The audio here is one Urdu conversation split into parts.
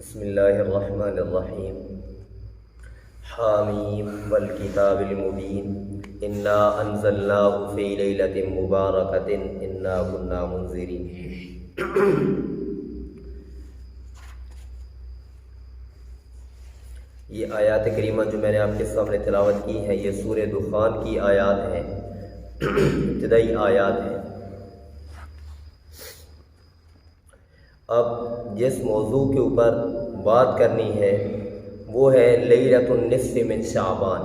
بسم اللہ الرحمن الرحیم حامیم والکتاب المبین انا انزلناہ فی لیلۃ مبارکۃ انا کنا منذرین۔ یہ آیات کریمہ جو میں نے آپ کے سامنے تلاوت کی ہے یہ سورہ دخان کی آیات ہیں، ابتدائی آیات ہیں۔ اب جس موضوع کے اوپر بات کرنی ہے وہ ہے لیلۃ النصف من شعبان،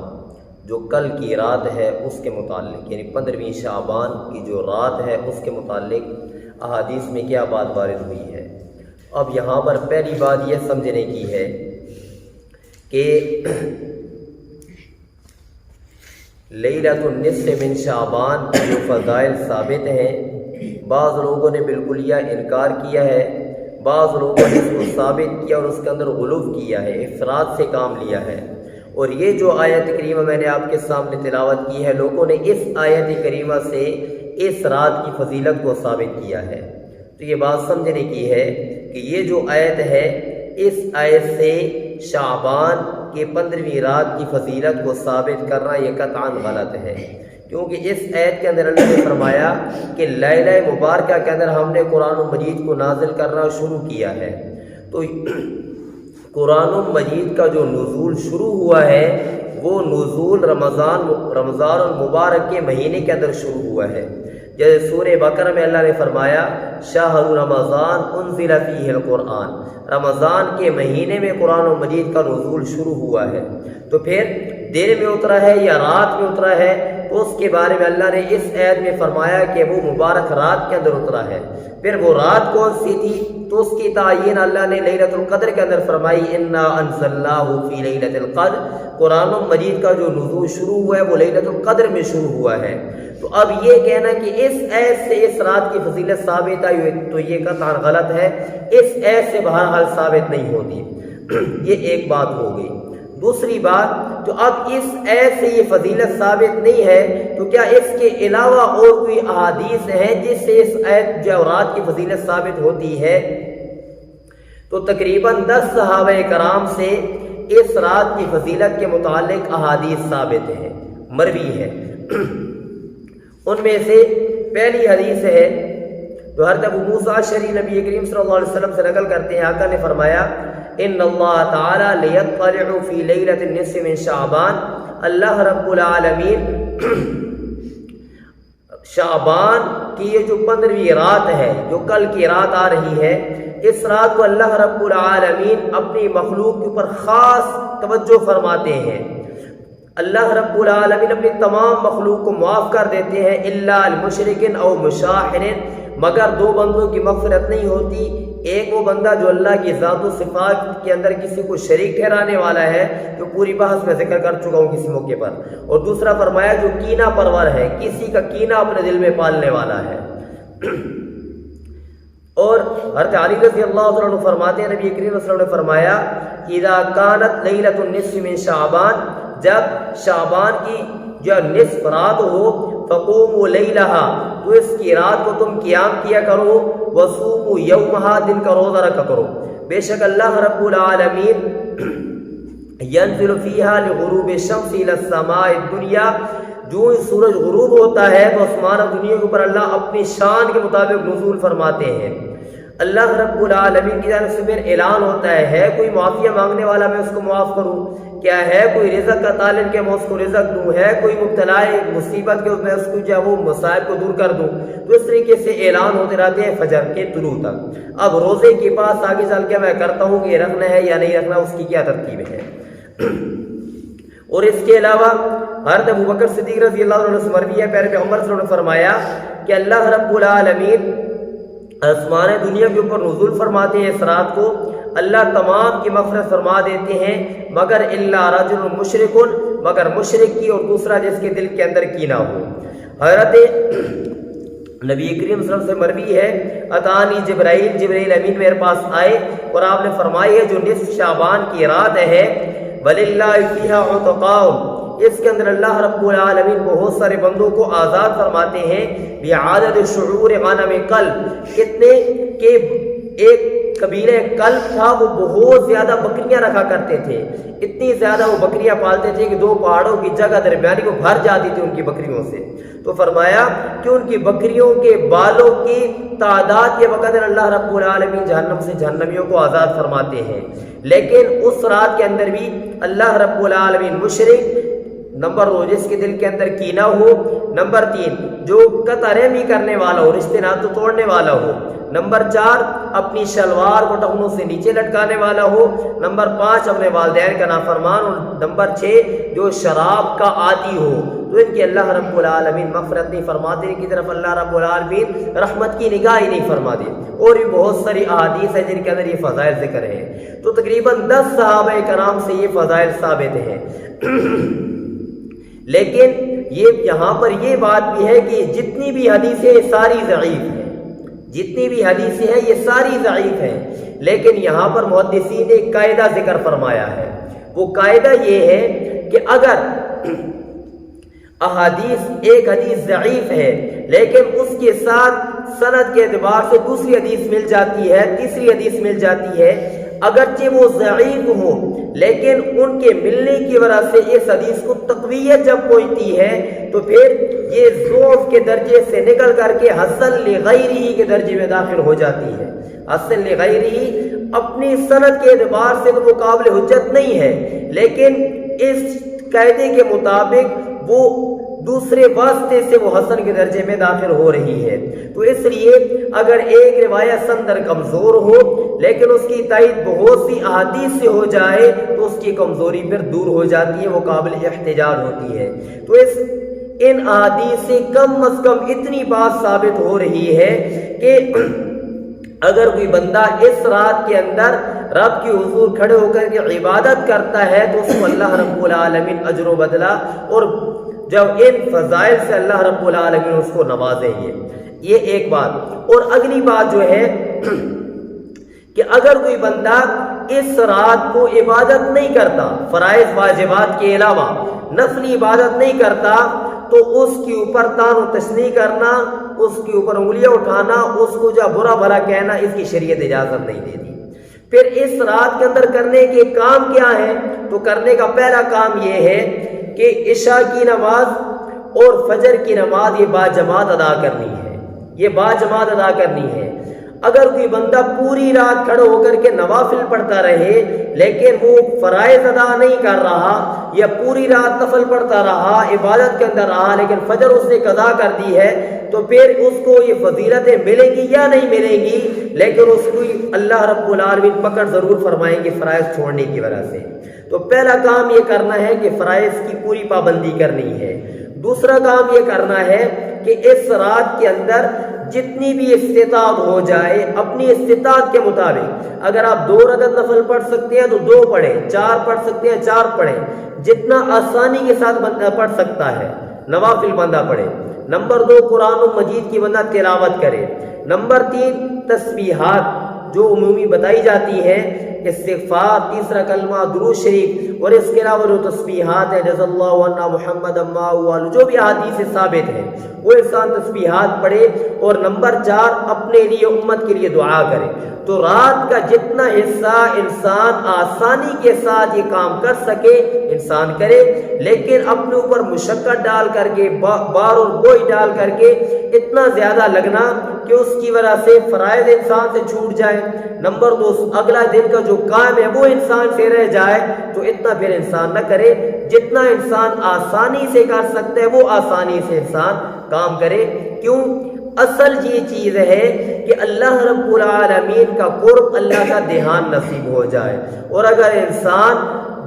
جو کل کی رات ہے اس کے متعلق، یعنی 15ویں شعبان کی جو رات ہے اس کے متعلق احادیث میں کیا بات وارد ہوئی ہے۔ اب یہاں پر پہلی بات یہ سمجھنے کی ہے کہ لیلۃ النصف من شعبان کے جو فضائل ثابت ہیں، بعض لوگوں نے بالکلیہ انکار کیا ہے، بعض لوگوں نے اس کو ثابت کیا اور اس کے اندر غلو کیا ہے، افراد سے کام لیا ہے۔ اور یہ جو آیت کریمہ میں نے آپ کے سامنے تلاوت کی ہے، لوگوں نے اس آیت کریمہ سے اس رات کی فضیلت کو ثابت کیا ہے۔ تو یہ بات سمجھنے کی ہے کہ یہ جو آیت ہے اس آیت سے شعبان کے 15ویں رات کی فضیلت کو ثابت کرنا یہ قطعاً غلط ہے، کیونکہ اس آیت کے اندر اللہ نے فرمایا کہ لیلہ مبارکہ کے اندر ہم نے قرآن مجید کو نازل کرنا شروع کیا ہے۔ تو قرآن مجید کا جو نزول شروع ہوا ہے وہ نزول رمضان المبارک کے مہینے کے اندر شروع ہوا ہے۔ جیسے سورہ بقرہ میں اللہ نے فرمایا شہر رمضان انزل فیہ القرآن، رمضان کے مہینے میں قرآن مجید کا نزول شروع ہوا ہے۔ تو پھر دن میں اترا ہے یا رات میں اترا ہے، تو اس کے بارے میں اللہ نے اس آیت میں فرمایا کہ وہ مبارک رات کے اندر اترا ہے۔ پھر وہ رات کون سی تھی، تو اس کی تعین اللہ نے لیلۃ القدر کے اندر فرمائی انا انزلناہ فی لیلۃ القدر، قرآن مجید کا جو نزول شروع ہوا ہے وہ لیلۃ القدر میں شروع ہوا ہے۔ تو اب یہ کہنا کہ اس آیت سے اس رات کی فضیلت ثابت آئی تو یہ قطعاً غلط ہے، اس آیت سے بہرحال ثابت نہیں ہوتی۔ یہ ایک بات ہو گئی۔ دوسری بات، تو اب اس آیت سے یہ فضیلت ثابت نہیں ہے تو کیا اس کے علاوہ اور کوئی احادیث ہیں جس سے اس آیت جو رات کی فضیلت ثابت ہوتی ہے؟ تو تقریباً 10 صحابہ کرام سے اس رات کی فضیلت کے متعلق احادیث ثابت ہیں، مروی ہے۔ ان میں سے پہلی حدیث ہے جو حضرت ابو موسیٰ اشعری نبی کریم صلی اللہ علیہ وسلم سے نقل کرتے ہیں، آقا نے فرمایا ان اللہ تعالی لیطلع فی لیلۃ النصف من شعبان، اللہ رب العالمین شعبان کی یہ جو 15ویں رات ہے جو کل کی رات آ رہی ہے، اس رات کو اللہ رب العالمین اپنی مخلوق کے اوپر خاص توجہ فرماتے ہیں۔ اللہ رب العالمین اپنی تمام مخلوق کو معاف کر دیتے ہیں الا المشرک او مشاحن، مگر 2 بندوں کی مغفرت نہیں ہوتی، ایک وہ بندہ جو اللہ کی ذات و صفات کے اندر کسی کو شریک ٹھہرانے والا ہے، جو پوری بحث میں ذکر کر چکا ہوں کسی موقع پر، اور دوسرا فرمایا جو کینہ پرور ہے، کسی کا کینہ اپنے دل میں پالنے والا ہے۔ اور حضرت علی رضی اللہ عنہ فرماتے ہیں نبی کریم صلی اللہ علیہ وسلم نے فرمایا اذا کانت لیلۃ النصف من شعبان، جب شعبان کی جو نصف رات ہو، فقوموا لیلہا، تو اس کی رات کو تم قیام کیا کرو، وصوموا یومہا، دن کا روزہ رکھا کرو، بے شک اللہ رب العالمین ینزل فیہا لغروب الشمس الی السماء الدنیا، جو سورج غروب ہوتا ہے تو آسمان اور دنیا کے اوپر اللہ اپنی شان کے مطابق نزول فرماتے ہیں۔ اللہ رب العالمین کی جانب سے پھر اعلان ہوتا ہے کوئی معافیہ مانگنے والا میں اس کو معاف کروں، کیا ہے کوئی رزق کا طالب کہ میں اس کو رزق دوں، ہے کوئی مبتلا مصیبت کے میں اس کو جو وہ مصائب کو دور کر دوں۔ تو اس طریقے سے اعلان ہوتے رہتے ہیں فجر کے طلوع تک۔ اب روزے کے پاس آگے چل کے میں کرتا ہوں کہ یہ رکھنا ہے یا نہیں رکھنا، اس کی کیا ترتیب ہے۔ اور اس کے علاوہ حضرت ابوبکر صدیق رضی اللہ عنہ سے مروی ہے، پیارے پیغمبر صلی اللہ علیہ وسلم نے فرمایا کہ اللہ رب العالمین آسمان دنیا کے اوپر نزول فرماتے ہیں اس رات کو، اللہ تمام کی مغفرت فرما دیتے ہیں مگر الا رجل مشرک، مگر مشرک کی اور دوسرا جس کے دل کے اندر کینہ ہو۔ حضرت نبی کریم صلی اللہ علیہ وسلم سے مروی ہے اتانی جبرائیل امین میرے پاس آئے اور آپ نے فرمایا ہے جو نصف شعبان کی رات ہے وللہ فیہا عتقاء، اس کے اندر اللہ رب العالمین بہت سارے بندوں کو آزاد فرماتے ہیں بعدد شعور غنم قلب، کتنے کہ ایک قبیلہ کلب تھا وہ بہت زیادہ بکریاں رکھا کرتے تھے، اتنی زیادہ وہ بکریاں پالتے تھے کہ 2 پہاڑوں کی جگہ درمیانی کو بھر جاتی تھی ان کی بکریوں سے۔ تو فرمایا کہ ان کی بکریوں کے بالوں کی تعداد کے وقت اللہ رب العالمین جہنم سے جہنمیوں کو آزاد فرماتے ہیں، لیکن اس رات کے اندر بھی اللہ رب العالمین مشرک نمبر 2 جس کے دل کے اندر کینہ ہو، نمبر 3 جو قطع رحمی کرنے والا ہو، رشتے ناطے توڑنے والا ہو، نمبر 4 اپنی شلوار کو ٹخنوں سے نیچے لٹکانے والا ہو، نمبر 5 اپنے والدین کا نافرمان، اور نمبر 6 جو شراب کا عادی ہو، تو ان کی اللہ رب العالمین مغفرت نہیں فرماتے، ان کی طرف اللہ رب العالمین رحمت کی نگاہ ہی نہیں فرماتے۔ اور بھی بہت ساری احادیث ہیں جن کے اندر یہ فضائل ذکر ہیں، تو تقریباً 10 صحابہ کرام سے یہ فضائل ثابت ہیں۔ لیکن یہاں پر یہ بات بھی ہے کہ جتنی بھی حدیثیں ساری ضعیف ہیں، جتنی بھی حدیثیں ہیں یہ ساری ضعیف ہیں، لیکن یہاں پر محدثین نے ایک قاعدہ ذکر فرمایا ہے۔ وہ قاعدہ یہ ہے کہ اگر ایک حدیث ضعیف ہے لیکن اس کے ساتھ سند کے اعتبار سے دوسری حدیث مل جاتی ہے، تیسری حدیث مل جاتی ہے، اگرچہ وہ ضعیف ہو لیکن ان کے ملنے کی وجہ سے اس حدیث کو تقویت جب پہنچتی ہے تو پھر یہ ضعف کے درجے سے نکل کر کے حسن لغیرہ کے درجے میں داخل ہو جاتی ہے۔ حسن لغیرہ اپنی سند کے اعتبار سے تو وہ قابل حجت نہیں ہے، لیکن اس قاعدے کے مطابق وہ دوسرے واسطے سے وہ حسن کے درجے میں داخل ہو رہی ہے۔ تو اس لیے اگر ایک روایت سندر کمزور ہو لیکن اس کی تائید بہت سی احادیث سے ہو جائے تو اس کی کمزوری پھر دور ہو جاتی ہے، وہ قابل احتجاج ہوتی ہے۔ تو ان احادیث سے کم از کم اتنی بات ثابت ہو رہی ہے کہ اگر کوئی بندہ اس رات کے اندر رب کے حضور کھڑے ہو کر کے عبادت کرتا ہے تو اس کو اللہ رب العالمین اجر و بدلہ اور جب ان فضائل سے اللہ رب العالمین اس کو نوازیں گے۔ یہ ایک بات۔ اور اگلی بات جو ہے کہ اگر کوئی بندہ اس رات کو عبادت نہیں کرتا، فرائض واجبات کے علاوہ نفلی عبادت نہیں کرتا، تو اس کے اوپر تان و تشنیع کرنا، اس کے اوپر انگلیاں اٹھانا، اس کو جو برا بھلا کہنا، اس کی شریعت اجازت نہیں دیتی۔ پھر اس رات کے اندر کرنے کے کام کیا ہیں؟ تو کرنے کا پہلا کام یہ ہے کہ عشاء کی نماز اور فجر کی نماز یہ باجماعت ادا کرنی ہے، یہ باجماعت ادا کرنی ہے۔ اگر کوئی بندہ پوری رات کھڑا ہو کر کے نوافل پڑھتا رہے لیکن وہ فرائض ادا نہیں کر رہا، یا پوری رات نفل پڑھتا رہا، عبادت کے اندر رہا لیکن فجر اس نے قضا کر دی ہے، تو پھر اس کو یہ فضیلتیں ملیں گی یا نہیں ملیں گی، لیکن اس کو اللہ رب العالمین پکڑ ضرور فرمائیں گے فرائض چھوڑنے کی وجہ سے۔ تو پہلا کام یہ کرنا ہے کہ فرائض کی پوری پابندی کرنی ہے۔ دوسرا کام یہ کرنا ہے کہ اس رات کے اندر جتنی بھی استطاعت ہو جائے اپنی استطاعت کے مطابق، اگر آپ 2 رکعت نفل پڑھ سکتے ہیں تو 2 پڑھیں، 4 پڑھ سکتے ہیں 4 پڑھیں، جتنا آسانی کے ساتھ بندہ پڑھ سکتا ہے نوافل بندہ پڑھے۔ نمبر 2 قرآن مجید کی بندہ تلاوت کرے۔ نمبر 3 تسبیحات جو عمومی بتائی جاتی ہے، استغفار، تیسرا کلمہ، درود شریف، اور اس کے علاوہ جو تسبیحات ہیں جزا اللہ عنا محمد اما والو، جو بھی احادیث سے ثابت ہیں وہ انسان تسبیحات پڑھے۔ اور نمبر 4 اپنے لیے امت کے لیے دعا کرے۔ تو رات کا جتنا حصہ انسان آسانی کے ساتھ یہ کام کر سکے انسان کرے، لیکن اپنے اوپر مشقت ڈال کر کے، بار اور بوجھ ڈال کر کے اتنا زیادہ لگنا کہ اس کی وجہ سے فرائض انسان سے چھوٹ جائے۔ نمبر 2 اگلا دن کا جو کام ہے وہ انسان سے رہ جائے، تو اتنا پھر انسان نہ کرے۔ جتنا انسان آسانی سے کر سکتا ہے وہ آسانی سے انسان کام کرے۔ کیوں؟ اصل یہ چیز ہے کہ اللہ رب العالمین کا قرب، اللہ کا دھیان نصیب ہو جائے۔ اور اگر انسان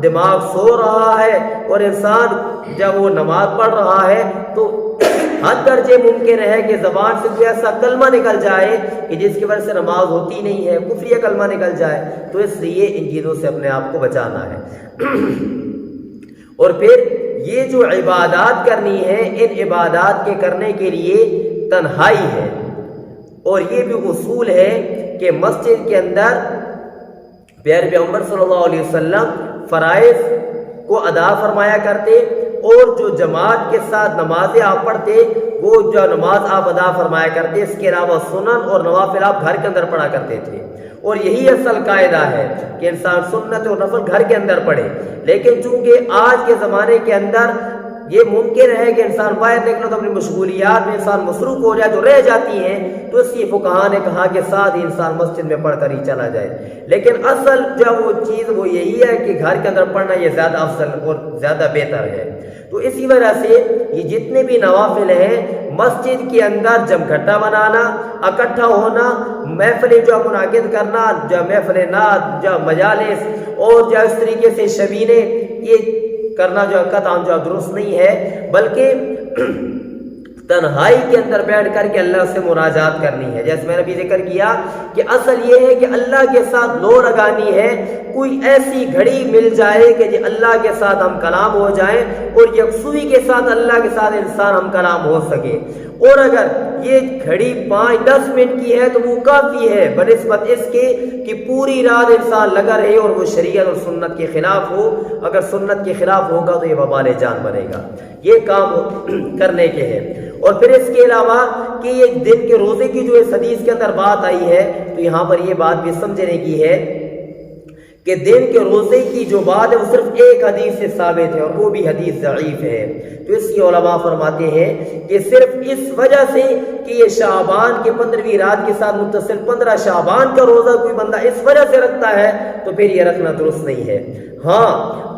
دماغ سو رہا ہے اور انسان جب وہ نماز پڑھ رہا ہے تو حد درجے ممکن ہے کہ زبان سے کوئی ایسا کلمہ نکل جائے کہ جس کی وجہ سے نماز ہوتی نہیں ہے، کفریہ کلمہ نکل جائے۔ تو اس لیے ان چیزوں سے اپنے آپ کو بچانا ہے۔ اور پھر یہ جو عبادات کرنی ہے، ان عبادات کے کرنے کے لیے تنہائی ہے، اور یہ بھی اصول ہے کہ مسجد کے اندر پیارے پیغمبر صلی اللہ علیہ وسلم فرائض کو ادا فرمایا کرتے اور جو جماعت کے ساتھ نمازیں آپ پڑھتے وہ جو نماز آپ ادا فرمایا کرتے، اس کے علاوہ سنن اور نوافل آپ گھر کے اندر پڑھا کرتے تھے۔ اور یہی اصل قاعدہ ہے کہ انسان سنت اور نفل گھر کے اندر پڑھے، لیکن چونکہ آج کے زمانے کے اندر یہ ممکن ہے کہ انسان باہر نکلے تو اپنی مشغولیات میں انسان مصروف ہو جائے تو رہ جاتی ہیں، تو اس لیے فقہا نے کہا کہ ساتھ ہی انسان مسجد میں پڑھ کر ہی چلا جائے۔ لیکن اصل جو وہ چیز وہ یہی ہے کہ گھر کے اندر پڑھنا یہ زیادہ افضل اور زیادہ بہتر ہے۔ تو اسی وجہ سے یہ جتنے بھی نوافل ہیں مسجد کے اندر جمگھٹا بنانا، اکٹھا ہونا، محفلیں جو منعقد کرنا، جو محفل نعت، جو مجالس اور جو اس طریقے سے شبینے یہ کرنا جو قطعاً جو درست نہیں ہے، بلکہ تنہائی کے اندر بیٹھ کر کے اللہ سے مناجات کرنی ہے۔ جیسے میں نے بھی ذکر کیا کہ اصل یہ ہے کہ اللہ کے ساتھ لو لگانی ہے، کوئی ایسی گھڑی مل جائے کہ جی اللہ کے ساتھ ہم کلام ہو جائیں اور یکسوئی کے ساتھ اللہ کے ساتھ انسان ہم کلام ہو سکے۔ اور اگر یہ گھڑی 5-10 منٹ کی ہے تو وہ کافی ہے بنسبت اس کے کہ پوری رات انسان لگا رہے اور وہ شریعت اور سنت کے خلاف ہو۔ اگر سنت کے خلاف ہوگا تو یہ وبال جان بنے گا۔ یہ کام کرنے کے ہیں۔ اور پھر اس کے علاوہ کہ یہ دن کے روزے کی جو اس حدیث کے اندر بات آئی ہے تو یہاں پر یہ بات بھی سمجھنے کی ہے کہ دن کے روزے کی جو بات ہے وہ صرف ایک حدیث سے ثابت ہے اور وہ بھی حدیث ضعیف ہے۔ تو اس کی علماء فرماتے ہیں کہ صرف اس وجہ سے کہ یہ شعبان کے 15ویں رات کے ساتھ متصل 15 شعبان کا روزہ کوئی بندہ اس وجہ سے رکھتا ہے تو پھر یہ رکھنا درست نہیں ہے۔ ہاں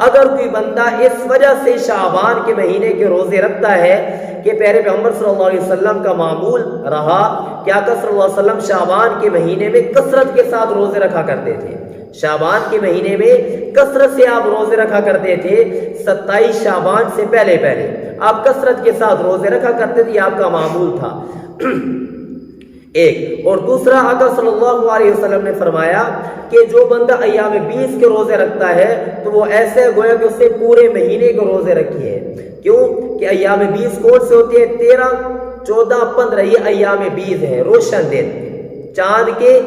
اگر کوئی بندہ اس وجہ سے شعبان کے مہینے کے روزے رکھتا ہے کہ پیارے پیغمبر صلی اللہ علیہ وسلم کا معمول رہا کہ آقا صلی اللہ علیہ وسلم شعبان کے مہینے میں کثرت کے ساتھ روزے رکھا کرتے تھے، شعبان کے مہینے میں کثرت سے آپ روزے رکھا کرتے تھے، 27 شعبان سے پہلے آپ کثرت کے ساتھ روزے رکھا کرتے تھے، آپ کا معمول تھا ایک۔ اور دوسرا آقا صلی اللہ علیہ وسلم نے فرمایا کہ جو بندہ ایام 20 کے روزے رکھتا ہے تو وہ ایسے گویا کہ اس سے پورے مہینے کے روزے رکھے ہیں۔ کیوں کہ ایام 20 کون سے ہوتے ہیں؟ 13، 14، 15 یہ ایام 20 ہیں، روشن دن، چاند کے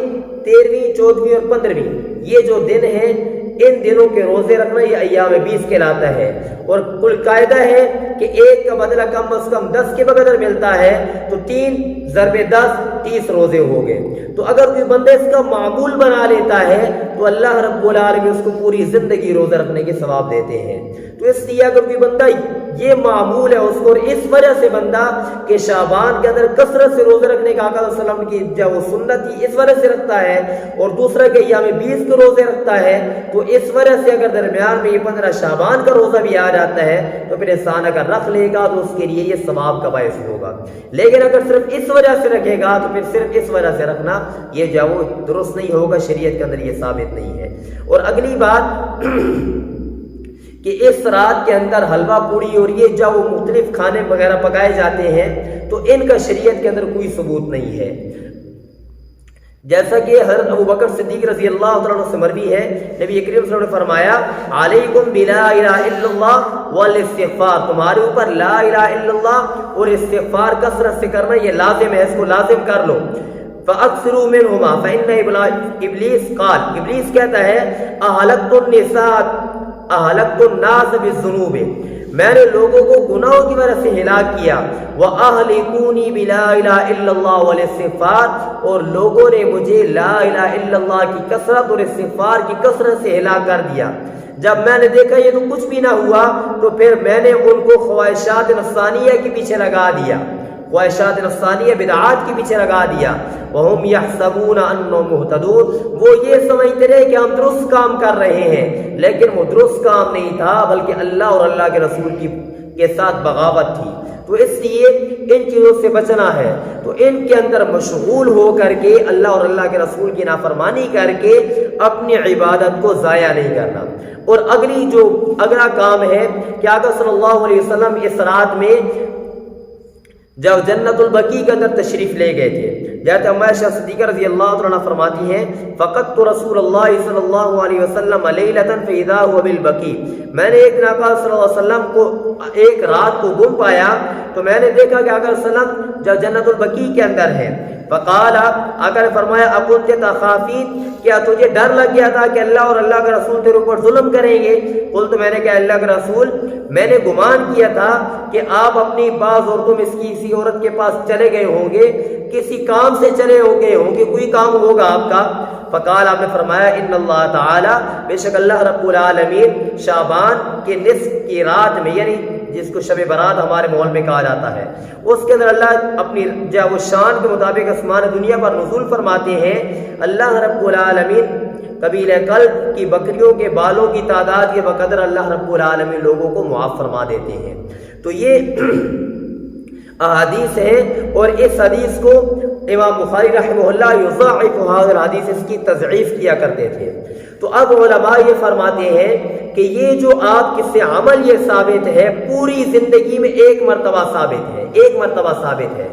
13ویں، 14ویں اور 15ویں یہ جو دن ہیں ان دنوں کے روزے رکھنا یہ ایام 20 کہلاتا ہے۔ اور کل قاعدہ ہے کہ ایک کا بدلہ کم از کم 10 کے بقدر ملتا ہے تو 3 ضرب 10 30 روزے ہو گئے۔ تو اگر کوئی بندہ اس کا معمول بنا لیتا ہے تو اللہ رب العالمین اس کو پوری زندگی روزہ رکھنے کے ثواب دیتے ہیں۔ تو اس لیے اگر کوئی بندہ یہ معمول ہے اس کو، اور اس وجہ سے بندہ کہ شعبان کے اندر کثرت سے روزے رکھنے کا آقا صلی اللہ علیہ وسلم کی جو وہ سنت تھی اس وجہ سے رکھتا ہے، اور دوسرا کہ ایام 20 کے روزے رکھتا ہے، تو اس وجہ سے اگر درمیان میں یہ 15 شعبان کا روزہ بھی آ جاتا ہے تو پھر انسان اگر رکھ لے گا تو اس کے لیے یہ ثواب کا باعث ہوگا۔ لیکن اگر صرف اس وجہ سے رکھے گا تو پھر صرف اس وجہ سے رکھنا یہ جو وہ درست نہیں ہوگا، شریعت کے اندر یہ ثابت نہیں ہے۔ اور اگلی بات کہ اس رات کے اندر حلوہ پوڑی اور یہ جو وہ مختلف کھانے وغیرہ پکائے جاتے ہیں تو ان کا شریعت کے اندر کوئی ثبوت نہیں ہے۔ جیسا کہ حضرت ابوبکر صدیق رضی اللہ عنہ سے مروی ہے، نبی کریم صلی اللہ علیہ وسلم نے فرمایا علیکم بلا الہ الا اللہ والاستغفار، تمہارے اوپر لا الہ الا اللہ اور استغفار کثرت سے کرنا یہ لازم ہے، اس کو لازم کر لو۔ فاکثروا منہما فإن ابلیس قال، ابلیس کہتا ہے اہلکت الناس بالذنوب، میں نے لوگوں کو گناہوں کی وجہ سے ہلاک کیا، وَأَهْلِكُونِي بِلَا إِلَهَ إِلَّا اللَّهِ وَالِاسْتِغْفَارِ، اور لوگوں نے مجھے لا الہ الا اللہ کی کثرت اور استغفار کی کثرت سے ہلاک کر دیا۔ جب میں نے دیکھا یہ تو کچھ بھی نہ ہوا تو پھر میں نے ان کو خواہشات نفسانیہ کے پیچھے لگا دیا، خواہشات نفسانیہ بدعات کے پیچھے لگا دیا۔ وَهُمْ يَحْسَبُونَ أَنَّهُمْ مُهْتَدُونَ، وہ یہ سمجھتے رہے کہ ہم درست کام کر رہے ہیں، لیکن وہ درست کام نہیں تھا بلکہ اللہ اور اللہ کے رسول کے ساتھ بغاوت تھی۔ تو اس لیے ان چیزوں سے بچنا ہے، تو ان کے اندر مشغول ہو کر کے اللہ اور اللہ کے رسول کی نافرمانی کر کے اپنی عبادت کو ضائع نہیں کرنا۔ اور اگلا کام ہے کہ آقا صلی اللہ علیہ وسلم اس رات میں جب جنت البقیع کے اندر تشریف لے گئے تھے، جیسے عائشہ صدیقہ رضی اللہ عنہ فرماتی ہیں فقدت رسول اللہ صلی اللہ علیہ وسلم لیلۃ فاذا هو بالبقیع، میں نے ایک دن آقا صلی اللہ علیہ وسلم کو ایک رات کو گم پایا تو میں نے دیکھا کہ آقا صلی اللہ علیہ وسلم جب جنت البقیع کے اندر ہے فقال آقا نے فرمایا اکنت تخافین، کیا تجھے ڈر لگ گیا تھا کہ اللہ اور اللہ کا رسول تیرے اوپر ظلم کریں گے؟ قلت میں نے کہا اللہ کا رسول میں نے گمان کیا تھا کہ آپ اپنی بعض عورتوں میں کسی عورت کے پاس چلے گئے ہوں گے، کسی کام سے چلے گئے ہوں گے، کوئی کام ہوگا آپ کا۔ فقال آپ نے فرمایا ان اللہ تعالی، بے شک اللہ رب العالمین شعبان کے نصف کی رات میں، یعنی جس کو شب برات ہمارے ماحول میں کہا جاتا ہے، اس کے اندر اللہ اپنی وہ شان کے مطابق آسمان دنیا پر نزول فرماتے ہیں۔ اللہ رب العالمین قبیلہ کلب کی بکریوں کے بالوں کی تعداد کے بقدر اللہ رب العالمین لوگوں کو معاف فرما دیتے ہیں۔ تو یہ احادیث ہیں، اور اس حدیث کو امام بخاری رحمہ اللہ یضاعف هذا الحدیث، اس کی تضعیف کیا کرتے تھے۔ تو اب علماء یہ فرماتے ہیں کہ یہ جو آپ کس سے عمل یہ ثابت ہے، پوری زندگی میں ایک مرتبہ ثابت ہے، ایک مرتبہ ثابت ہے۔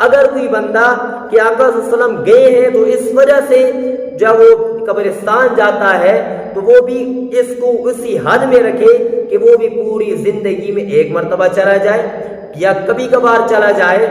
اگر کوئی بندہ کہ آقا صلی اللہ علیہ وسلم گئے ہیں تو اس وجہ سے جب وہ قبرستان جاتا ہے تو وہ بھی اس کو اسی حد میں رکھے کہ وہ بھی پوری زندگی میں ایک مرتبہ چلا جائے یا کبھی کبھار چلا جائے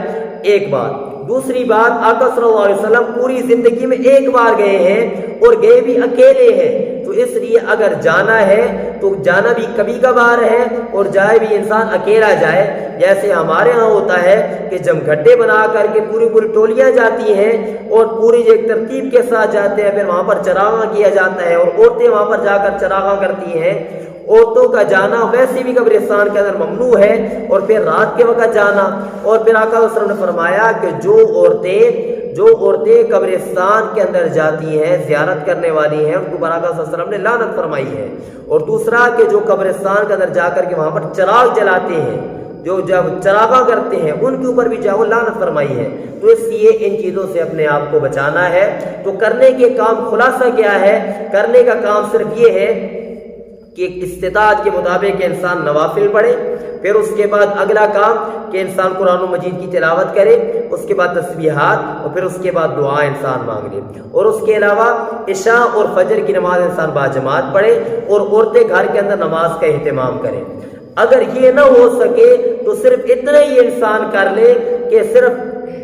ایک بار۔ دوسری بات، آقا صلی اللہ علیہ وسلم پوری زندگی میں ایک بار گئے ہیں اور گئے بھی اکیلے ہیں، تو اس لیے اگر جانا ہے تو جانا بھی کبھی کبھار ہے اور جائے بھی انسان اکیلا جائے۔ جیسے ہمارے ہاں ہوتا ہے کہ جب گھڈے بنا کر کے پوری پوری ٹولیاں جاتی ہیں اور پوری ایک ترتیب کے ساتھ جاتے ہیں، پھر وہاں پر چراغاں کیا جاتا ہے اور عورتیں وہاں پر جا کر چراغاں کرتی ہیں۔ عورتوں کا جانا ویسے بھی قبرستان کے اندر ممنوع ہے، اور پھر رات کے وقت جانا۔ اور پھر آقا صلی اللہ علیہ وسلم نے فرمایا کہ جو عورتیں قبرستان کے اندر جاتی ہیں، زیارت کرنے والی ہیں، ان کو آقا صلی اللہ علیہ وسلم نے لعنت فرمائی ہے۔ اور دوسرا کہ جو قبرستان کے اندر جا کر کے وہاں پر چراغ جلاتے ہیں، جو جب چراغاں کرتے ہیں، ان کے اوپر بھی جاؤ لعنت فرمائی ہے۔ تو اس لیے ان چیزوں سے اپنے آپ کو بچانا ہے۔ تو کرنے کے کام خلاصہ کیا ہے؟ کرنے کا کام صرف یہ ہے کہ استطاعت کے مطابق انسان نوافل پڑھے، پھر اس کے بعد اگلا کام کہ انسان قرآن و مجید کی تلاوت کرے، اس کے بعد تسبیحات، اور پھر اس کے بعد دعا انسان مانگ لے۔ اور اس کے علاوہ عشاء اور فجر کی نماز انسان باجماعت پڑھے، اور عورتیں گھر کے اندر نماز کا اہتمام کریں۔ اگر یہ نہ ہو سکے تو صرف اتنا ہی انسان کر لے کہ صرف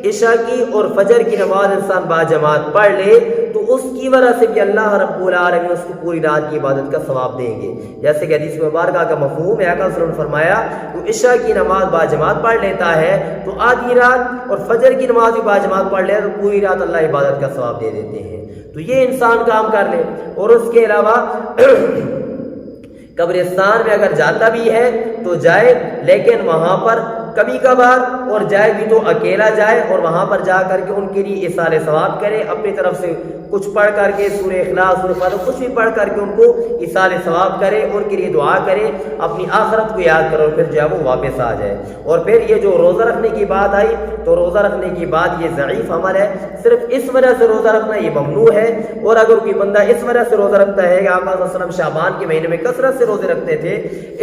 عشاء کی اور فجر کی نماز انسان باجماعت پڑھ لے، تو اس کی وجہ سے بھی اللہ رب العالمین اس کو پوری رات کی عبادت کا ثواب دیں گے۔ جیسے کہ حدیث مبارکہ کا مفہوم ہے، آقا صلی اللہ علیہ وسلم نے فرمایا تو عشاء کی نماز باجماعت پڑھ لیتا ہے تو آدھی رات، اور فجر کی نماز بھی باجماعت پڑھ لے تو پوری رات اللہ عبادت کا ثواب دے دیتے ہیں۔ تو یہ انسان کام کر لے۔ اور اس کے علاوہ قبرستان میں اگر جاتا بھی ہے تو جائے، لیکن وہاں پر کبھی کبھار، اور جائے بھی تو اکیلا جائے، اور وہاں پر جا کر کے ان کے لیے ایصال ثواب کرے، اپنی طرف سے کچھ پڑھ کر کے سورہ اخلاص، سورہ فاتحہ، کچھ بھی پڑھ کر کے ان کو ایصال ثواب کرے، ان کے لیے دعا کرے، اپنی آخرت کو یاد کرو، پھر جو ہے وہ واپس آ جائے۔ اور پھر یہ جو روزہ رکھنے کی بات آئی، تو روزہ رکھنے کی بات یہ ضعیف عمل ہے، صرف اس وجہ سے روزہ رکھنا یہ ممنوع ہے۔ اور اگر کوئی بندہ اس وجہ سے روزہ رکھتا ہے کہ آقا صلی اللہ علیہ وسلم شعبان کے مہینے میں کثرت سے روزے رکھتے تھے،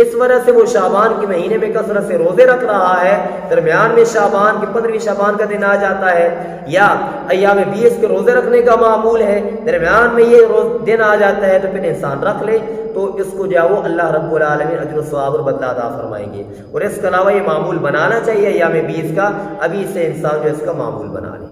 اس وجہ سے وہ شعبان کے مہینے میں کثرت سے روزے رکھ رہا ہے، درمیان میں شعبان کی 15ویں شعبان کا دن آ جاتا ہے، یا ایام 20 کے روزے رکھنے کا معمول ہے، درمیان میں یہ دن آ جاتا ہے، تو پھر انسان رکھ لے، تو اس کو جاؤ اللہ رب العالمین اجر و ثواب اور بدلہ عطا فرمائیں گے۔ اور اس کے علاوہ یہ معمول بنانا چاہیے ایام 20 کا، ابھی سے انسان جو اس کا معمول بنا لے۔